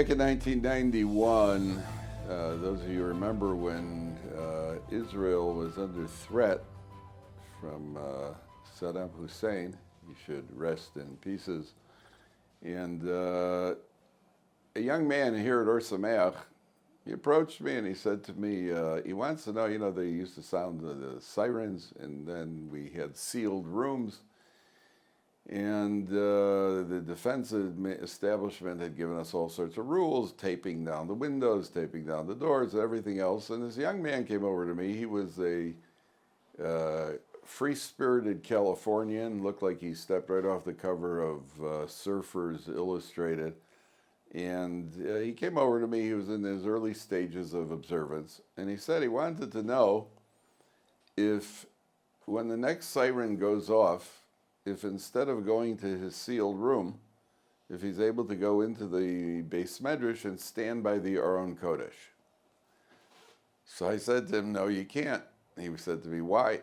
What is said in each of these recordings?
back in 1991, those of you remember when Israel was under threat from Saddam Hussein, he should rest in pieces. And a young man here at Ohr Somayach, he approached me and he said to me, he wants to know, they used to sound the sirens, and then we had sealed rooms. And the defense establishment had given us all sorts of rules, taping down the windows, taping down the doors, and everything else. And this young man came over to me. He was a free-spirited Californian, looked like he stepped right off the cover of Surfers Illustrated. And he came over to me. He was in his early stages of observance. And he said he wanted to know if when the next siren goes off, if instead of going to his sealed room, if he's able to go into the Beis Medrash and stand by the Aron Kodesh. So I said to him, no, you can't. He said to me, why?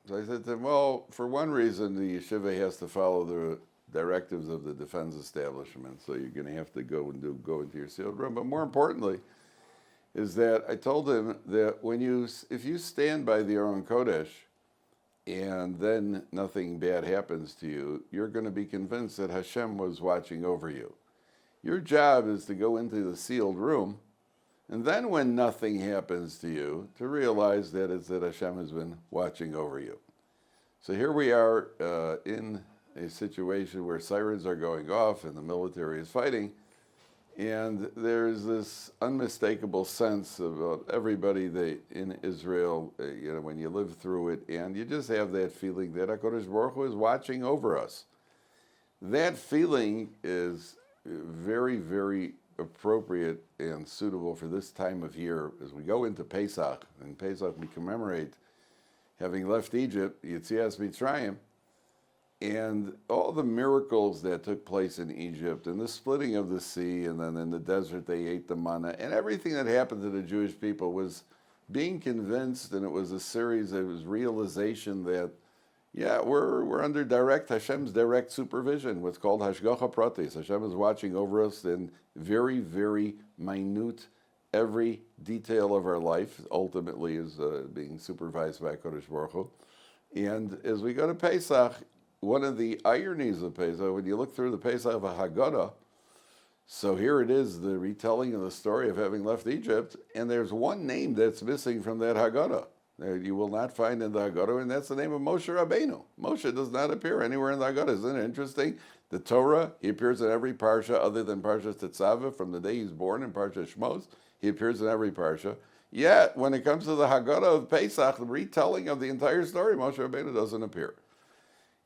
So I said to him, well, for one reason, the yeshiva has to follow the directives of the defense establishment, so you're going to have to go into your sealed room. But more importantly, is that I told him that if you stand by the Aron Kodesh, and then nothing bad happens to you, you're going to be convinced that Hashem was watching over you. Your job is to go into the sealed room, and then when nothing happens to you, to realize that it's that Hashem has been watching over you. So here we are in a situation where sirens are going off and the military is fighting, and there's this unmistakable sense about everybody in Israel, when you live through it, and you just have that feeling that HaKadosh Baruch Hu is watching over us. That feeling is very, very appropriate and suitable for this time of year. As we go into Pesach, and Pesach we commemorate having left Egypt, Yetzias Mitzrayim, and all the miracles that took place in Egypt, and the splitting of the sea, and then in the desert they ate the manna, and everything that happened to the Jewish people was being convinced, and it was realization that, we're under Hashem's direct supervision, what's called Hashgacha Pratis. Hashem is watching over us in very, very minute, every detail of our life ultimately is being supervised by Kodesh Baruch Hu. And as we go to Pesach, one of the ironies of Pesach, when you look through the Pesach of Haggadah, so here it is, the retelling of the story of having left Egypt, and there's one name that's missing from that Haggadah that you will not find in the Haggadah, and that's the name of Moshe Rabbeinu. Moshe does not appear anywhere in the Haggadah. Isn't it interesting? The Torah, he appears in every parsha other than Parsha Tetzaveh, from the day he's born, in Parsha Shmos, he appears in every parsha. Yet, when it comes to the Haggadah of Pesach, the retelling of the entire story, Moshe Rabbeinu doesn't appear.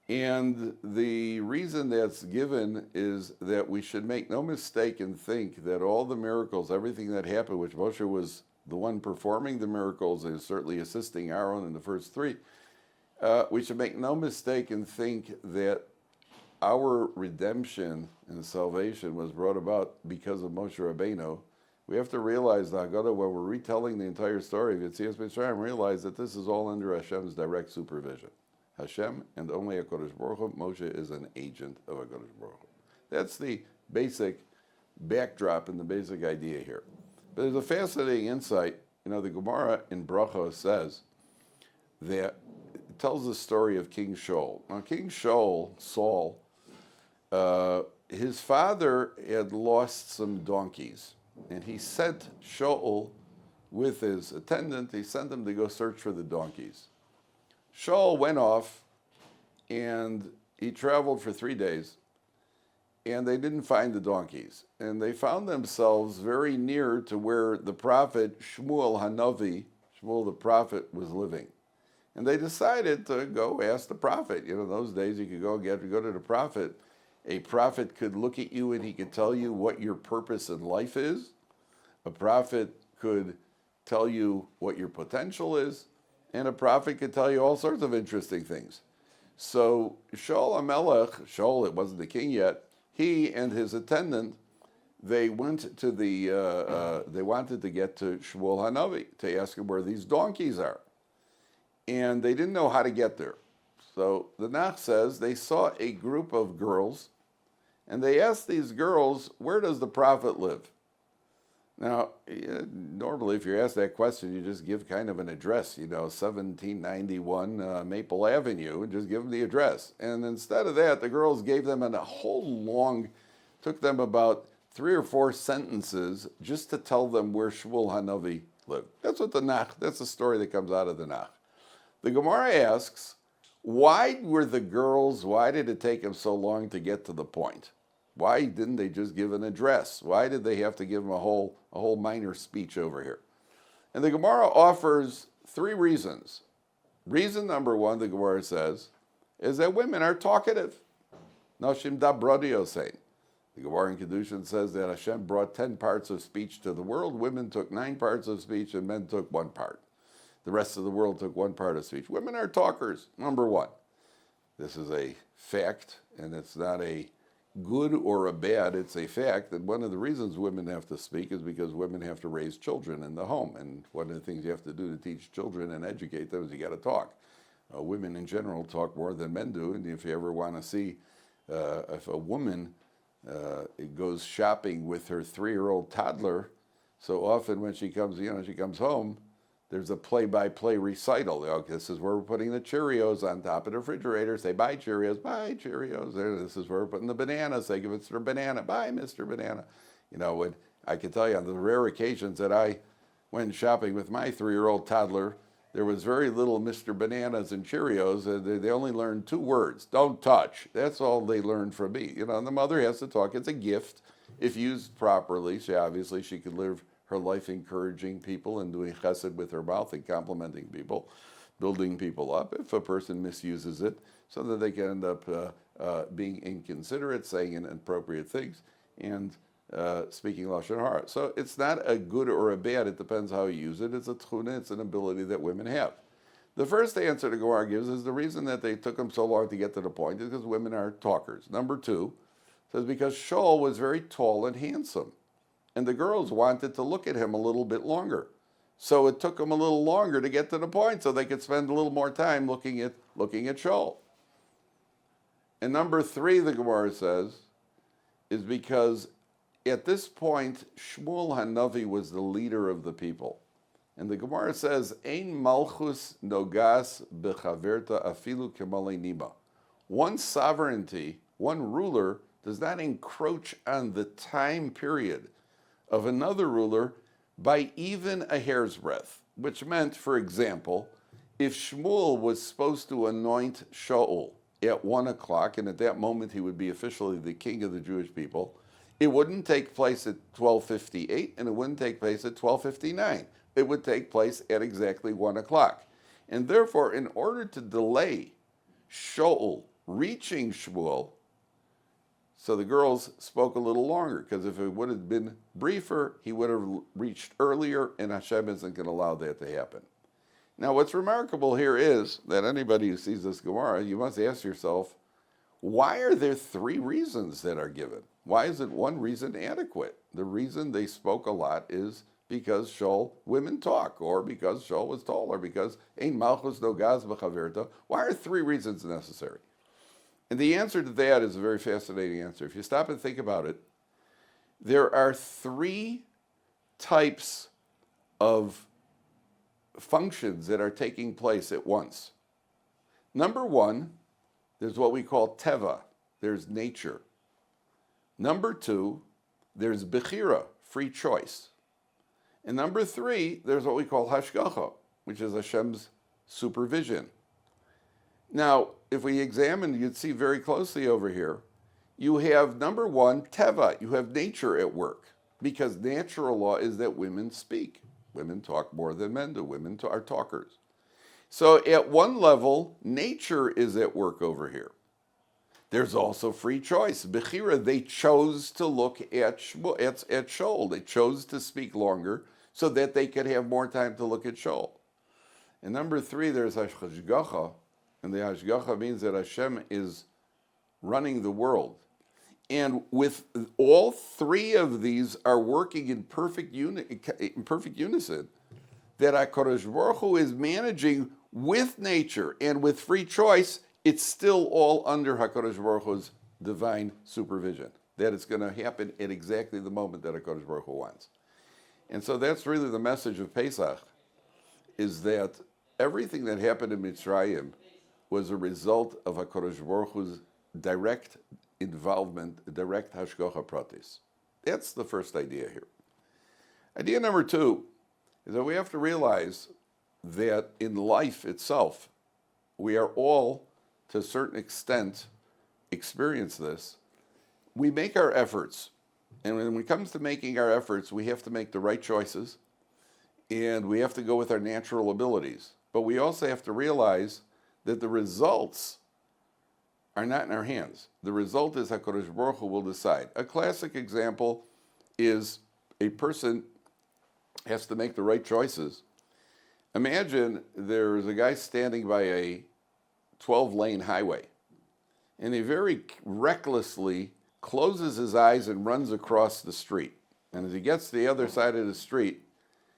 And the reason that's given is that we should make no mistake and think that all the miracles, everything that happened, which Moshe was the one performing the miracles and certainly assisting Aaron in the first three, we should make no mistake and think that our redemption and salvation was brought about because of Moshe Rabbeinu. We have to realize the Haggadah, when we're retelling the entire story of Yetzias Mitzrayim, realize that this is all under Hashem's direct supervision. Hashem and only HaKadosh Baruch Hu. Moshe is an agent of HaKadosh Baruch Hu. That's the basic backdrop and the basic idea here. But there's a fascinating insight. The Gemara in Bracha says that it tells the story of King Shaul. Now, King Shaul, Saul, his father had lost some donkeys, and he sent Shaul with his attendant. He sent him to go search for the donkeys. Shaul went off, and he traveled for 3 days, and they didn't find the donkeys. And they found themselves very near to where the prophet Shmuel Hanavi, Shmuel the prophet, was living. And they decided to go ask the prophet. Those days you could go to the prophet. A prophet could look at you and he could tell you what your purpose in life is. A prophet could tell you what your potential is. And a prophet could tell you all sorts of interesting things. So Shaul HaMelech, Shaul, it wasn't the king yet, he and his attendant, they went to they wanted to get to Shmuel Hanavi to ask him where these donkeys are. And they didn't know how to get there. So the Nach says they saw a group of girls, and they asked these girls, where does the prophet live? Now, normally if you're asked that question, you just give kind of an address, 1791 Maple Avenue, and just give them the address. And instead of that, the girls gave them took them about 3 or 4 sentences just to tell them where Shmuel Hanavi lived. That's the story that comes out of the Nach. The Gemara asks, why did it take them so long to get to the point? Why didn't they just give an address? Why did they have to give them a whole minor speech over here? And the Gemara offers 3 reasons. Reason number 1, the Gemara says, is that women are talkative. Noshim dabradio saying. The Gemara in Kedushin says that Hashem brought 10 parts of speech to the world. Women took 9 parts of speech and men took 1 part. The rest of the world took 1 part of speech. Women are talkers, number 1. This is a fact, and it's not a good or a bad, it's a fact that one of the reasons women have to speak is because women have to raise children in the home. And one of the things you have to do to teach children and educate them is you got to talk. Women in general talk more than men do, and if you ever want to see if a woman goes shopping with her 3-year-old toddler, so often when she comes home, there's a play-by-play recital. This is where we're putting the Cheerios on top of the refrigerator. Say, bye, Cheerios, bye, Cheerios. This is where we're putting the bananas. Say, Mr. Banana, bye, Mr. Banana. When I can tell you on the rare occasions that I went shopping with my 3-year-old toddler, there was very little Mr. Bananas and Cheerios. They only learned 2 words, don't touch. That's all they learned from me. And the mother has to talk. It's a gift. If used properly, she could live her life encouraging people and doing chesed with her mouth and complimenting people, building people up. If a person misuses it, so that they can end up being inconsiderate, saying inappropriate things, and speaking lashon hara. So it's not a good or a bad. It depends how you use it. It's a tchuna. It's an ability that women have. The first answer the Gemara gives is the reason that they took them so long to get to the point is because women are talkers. Number 2 says because Shaul was very tall and handsome. And the girls wanted to look at him a little bit longer. So it took them a little longer to get to the point so they could spend a little more time looking at Shaul. And number 3, the Gemara says, is because at this point, Shmuel Hanavi was the leader of the people. And the Gemara says, Ein malchus nogas bechaverta afilu kemale nima. One sovereignty, one ruler, does not encroach on the time period of another ruler by even a hair's breadth, which meant, for example, if Shmuel was supposed to anoint Shaul at 1 o'clock, and at that moment he would be officially the king of the Jewish people, it wouldn't take place at 12:58, and it wouldn't take place at 12:59. It would take place at exactly 1 o'clock. And therefore, in order to delay Shaul reaching Shmuel, so the girls spoke a little longer, because if it would have been briefer, he would have reached earlier, and Hashem isn't going to allow that to happen. Now, what's remarkable here is that anybody who sees this Gemara, you must ask yourself, why are there 3 reasons that are given? Why isn't one reason adequate? The reason they spoke a lot is because women talk, or because Shaul was tall, or because Ein Malchus no Gaz b'chaverta. Why are 3 reasons necessary? And the answer to that is a very fascinating answer. If you stop and think about it, there are 3 types of functions that are taking place at once. Number 1, there's what we call teva, there's nature. Number 2, there's bechira, free choice. And number 3, there's what we call hashgacha, which is Hashem's supervision. Now, if we examine, you'd see very closely over here, you have number 1, teva, you have nature at work, because natural law is that women speak. Women talk more than men do. Women are talkers. So at one level, nature is at work over here. There's also free choice. Bechira, they chose to look at Shaul. They chose to speak longer so that they could have more time to look at Shaul. And number 3, there's hashgacha, and the hashgacha means that Hashem is running the world. And with all 3 of these are working in perfect unison, that HaKadosh Baruch Hu is managing with nature and with free choice, it's still all under HaKadosh Baruch Hu's divine supervision. That it's going to happen at exactly the moment that HaKadosh Baruch Hu wants. And so that's really the message of Pesach, is that everything that happened in Mitzrayim was a result of HaKadosh Baruch Hu's direct involvement, direct hashgacha pratis. That's the first idea here. Idea number two is that we have to realize that in life itself, we are all, to a certain extent, experience this. We make our efforts. And when it comes to making our efforts, we have to make the right choices. And we have to go with our natural abilities. But we also have to realize that the results are not in our hands. The result is HaKadosh Baruch Hu will decide. A classic example is a person has to make the right choices. Imagine there's a guy standing by a 12-lane highway, and he very recklessly closes his eyes and runs across the street. And as he gets to the other side of the street,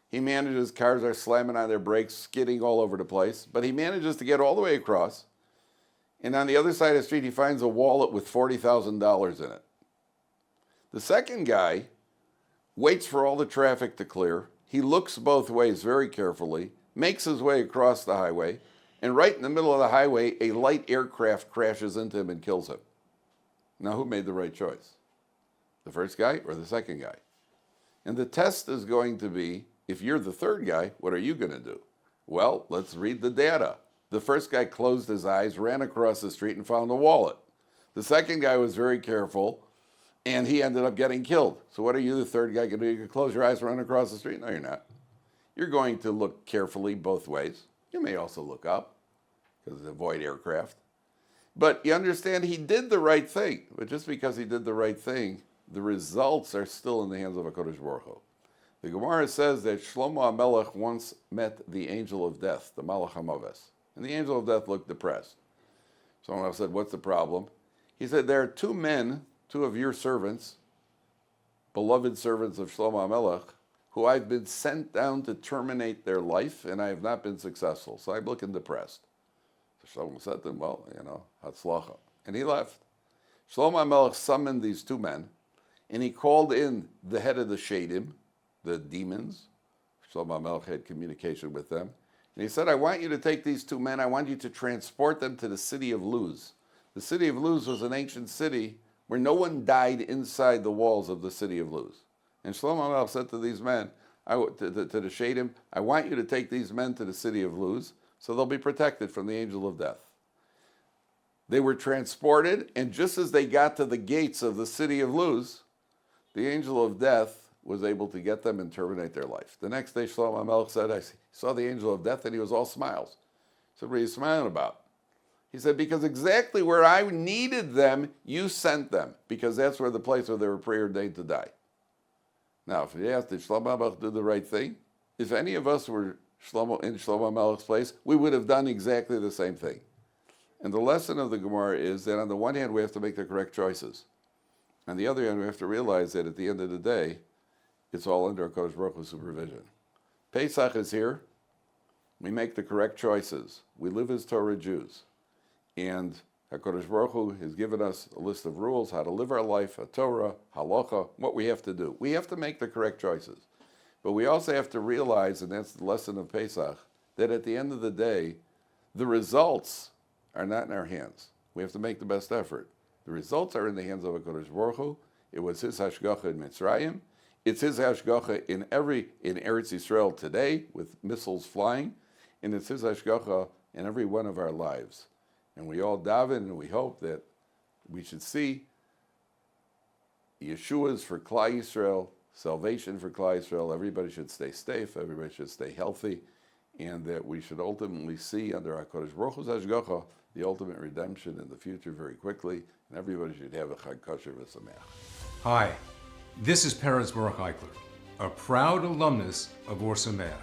he manages, cars are slamming on their brakes, skidding all over the place, but he manages to get all the way across. And on the other side of the street, he finds a wallet with $40,000 in it. The second guy waits for all the traffic to clear. He looks both ways very carefully, makes his way across the highway, and right in the middle of the highway, a light aircraft crashes into him and kills him. Now, who made the right choice? The first guy or the second guy? And the test is going to be, if you're the third guy, what are you going to do? Well, let's read the data. The first guy closed his eyes, ran across the street, and found a wallet. The second guy was very careful, and he ended up getting killed. So what are you, the third guy, going to do? You can close your eyes and run across the street? No, you're not. You're going to look carefully both ways. You may also look up, because avoid aircraft. But you understand, he did the right thing. But just because he did the right thing, the results are still in the hands of HaKadosh Baruch Hu. The Gemara says that Shlomo HaMelech once met the angel of death, the Malach HaMaves. And the angel of death looked depressed. Someone else said, what's the problem? He said, there are two men, two of your servants, beloved servants of Shlomo HaMelech, who I've been sent down to terminate their life, and I have not been successful. So I'm looking depressed. So Shlomo said to him, well, hatzlacha. And he left. Shlomo HaMelech summoned these two men, and he called in the head of the Shadim, the demons. Shlomo HaMelech had communication with them. And he said, I want you to take these two men, I want you to transport them to the city of Luz. The city of Luz was an ancient city where no one died inside the walls of the city of Luz. And Shlomo HaMelech said to these men, to the Shadim, I want you to take these men to the city of Luz so they'll be protected from the angel of death. They were transported, and just as they got to the gates of the city of Luz, the angel of death was able to get them and terminate their life. The next day, Shlomo HaMelech said, I saw the angel of death, and he was all smiles. I said, what are you smiling about? He said, because exactly where I needed them, you sent them, because that's where the place where they were preordained to die. Now, if you ask, did Shlomo HaMelech do the right thing? If any of us were in Shlomo HaMelech's place, we would have done exactly the same thing. And the lesson of the Gemara is that on the one hand, we have to make the correct choices. On the other hand, we have to realize that at the end of the day, it's all under HaKadosh Baruch Hu's supervision. Pesach is here. We make the correct choices. We live as Torah Jews. And HaKadosh Baruch Hu has given us a list of rules, how to live our life, a Torah, halacha, what we have to do. We have to make the correct choices. But we also have to realize, and that's the lesson of Pesach, that at the end of the day, the results are not in our hands. We have to make the best effort. The results are in the hands of HaKadosh Baruch Hu. It was his hashgacha in Mitzrayim. It's his hashgacha in Eretz Yisrael today with missiles flying, and it's his hashgacha in every one of our lives. And we all daven, and we hope that we should see Yeshuas for Klal Yisrael, salvation for Klal Yisrael. Everybody should stay safe, everybody should stay healthy, and that we should ultimately see under HaKadosh Baruch Hu's hashgacha the ultimate redemption in the future very quickly, and everybody should have a Chag Kosher v'Sameach. Hi. This is Peretz Baruch Eichler, a proud alumnus of Ohr Somayach.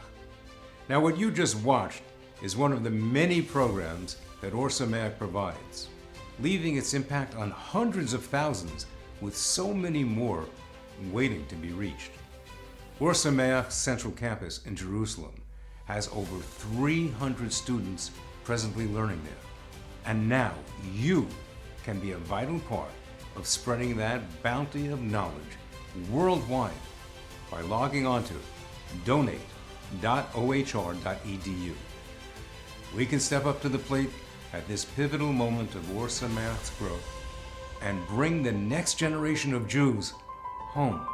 Now, what you just watched is one of the many programs that Ohr Somayach provides, leaving its impact on hundreds of thousands, with so many more waiting to be reached. Ohr Somayach's central campus in Jerusalem has over 300 students presently learning there. And now you can be a vital part of spreading that bounty of knowledge worldwide by logging on to donate.ohr.edu. We can step up to the plate at this pivotal moment of Ohr Somayach's growth and bring the next generation of Jews home.